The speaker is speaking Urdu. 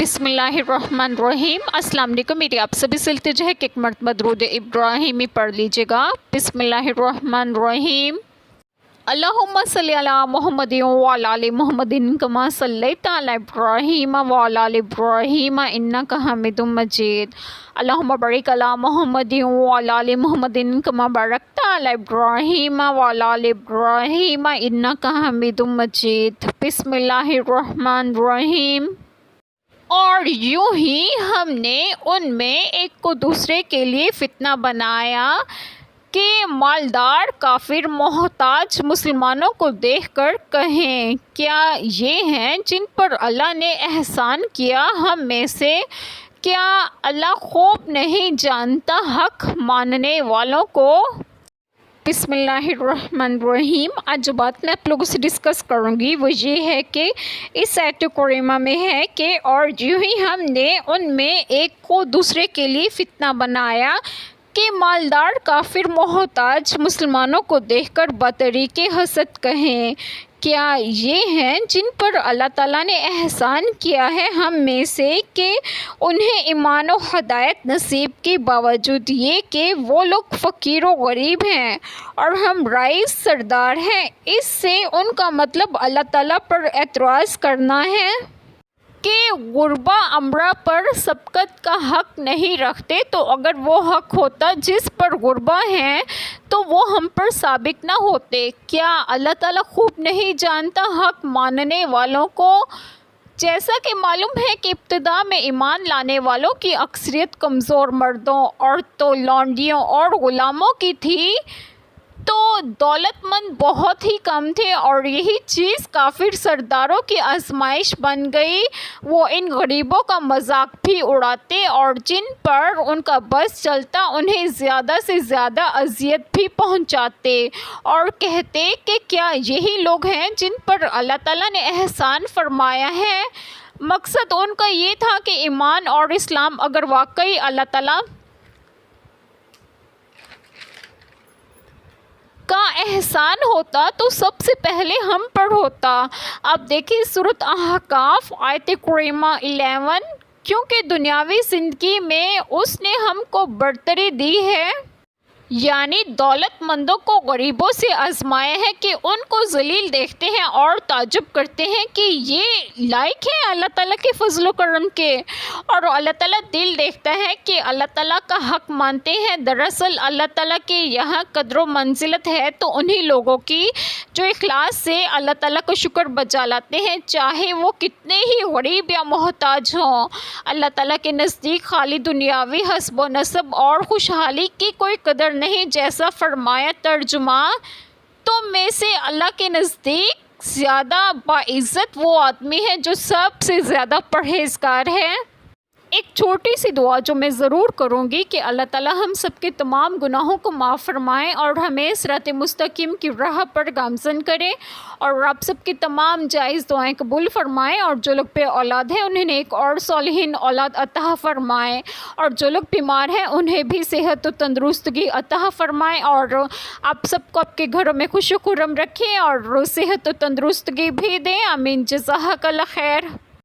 بسم اللہ الرحمن الرحیم۔ السلام علیکم، میری آپ سبھی سے التجا ہے کہ ایک مرتبہ درود ابراہیمی پڑھ لیجیے گا۔ بسم اللہ الرحمن الرحیم۔ اللہم صلی علی محمد وعلی آل محمد کما صلیت علی ابراہیم وعلی آل ابراہیم انک حمید مجید۔ اللہم بارک علی محمد وعلی آل محمد کما بارکت علی ابراہیم وعلی آل ابراہیم انک حمید مجید۔ بسم اللہ الرحمن الرحیم۔ اور یوں ہی ہم نے ان میں ایک کو دوسرے کے لیے فتنہ بنایا کہ مالدار کافر محتاج مسلمانوں کو دیکھ کر کہیں، کیا یہ ہیں جن پر اللہ نے احسان کیا ہم میں سے؟ کیا اللہ خوب نہیں جانتا حق ماننے والوں کو؟ بسم اللہ الرحمن الرحیم۔ آج جو بات میں آپ لوگوں سے ڈسکس کروں گی وہ یہ ہے کہ اس آیت کریمہ میں ہے کہ اور یوں ہی ہم نے ان میں ایک کو دوسرے کے لیے فتنہ بنایا کہ مالدار کافر محتاج مسلمانوں کو دیکھ کر بطریق حسد کہیں، کیا یہ ہیں جن پر اللہ تعالیٰ نے احسان کیا ہے ہم میں سے کہ انہیں ایمان و ہدایت نصیب کے باوجود یہ کہ وہ لوگ فقیر و غریب ہیں اور ہم رئیس سردار ہیں۔ اس سے ان کا مطلب اللہ تعالیٰ پر اعتراض کرنا ہے کہ غربا امرا پر سبقت کا حق نہیں رکھتے، تو اگر وہ حق ہوتا جس پر غربا ہیں تو وہ ہم پر ثابت نہ ہوتے۔ کیا اللہ تعالیٰ خوب نہیں جانتا حق ماننے والوں کو؟ جیسا کہ معلوم ہے کہ ابتدا میں ایمان لانے والوں کی اکثریت کمزور مردوں، عورتوں، لونڈیوں اور غلاموں کی تھی، تو دولت مند بہت ہی کم تھے، اور یہی چیز کافر سرداروں کی آزمائش بن گئی۔ وہ ان غریبوں کا مذاق بھی اڑاتے اور جن پر ان کا بس چلتا انہیں زیادہ سے زیادہ اذیت بھی پہنچاتے اور کہتے کہ کیا یہی لوگ ہیں جن پر اللہ تعالیٰ نے احسان فرمایا ہے؟ مقصد ان کا یہ تھا کہ ایمان اور اسلام اگر واقعی اللہ تعالیٰ کا احسان ہوتا تو سب سے پہلے ہم پر ہوتا۔ اب دیکھیں سورۃ احقاف آیت کریمہ 11۔ کیونکہ دنیاوی زندگی میں اس نے ہم کو برتری دی ہے، یعنی دولت مندوں کو غریبوں سے آزمایا ہے کہ ان کو ذلیل دیکھتے ہیں اور تعجب کرتے ہیں کہ یہ لائق ہیں اللہ تعالیٰ کے فضل و کرم کے، اور اللہ تعالیٰ دل دیکھتا ہے کہ اللہ تعالیٰ کا حق مانتے ہیں۔ دراصل اللہ تعالیٰ کے یہاں قدر و منزلت ہے تو انہی لوگوں کی جو اخلاص سے اللہ تعالیٰ کو شکر بجا لاتے ہیں، چاہے وہ کتنے ہی غریب یا محتاج ہوں۔ اللہ تعالیٰ کے نزدیک خالی دنیاوی حسب و نسب اور خوشحالی کی کوئی قدر نہیں، جیسا فرمایا ترجمہ، تم میں سے اللہ کے نزدیک زیادہ باعزت وہ آدمی ہے جو سب سے زیادہ پرہیزگار ہے۔ ایک چھوٹی سی دعا جو میں ضرور کروں گی کہ اللہ تعالیٰ ہم سب کے تمام گناہوں کو معاف فرمائیں اور ہمیں صراط مستقیم کی راہ پر گامزن کرے، اور آپ سب کی تمام جائز دعائیں قبول فرمائیں، اور جو لوگ بے اولاد ہیں انہیں ایک اور صالحین اولاد عطا فرمائیں، اور جو لوگ بیمار ہیں انہیں بھی صحت و تندرستگی عطا فرمائیں، اور آپ سب کو آپ کے گھروں میں خوش و خرم رکھیں اور صحت و تندرستگی بھی دیں۔ آمین۔ جزاک اللہ خیر۔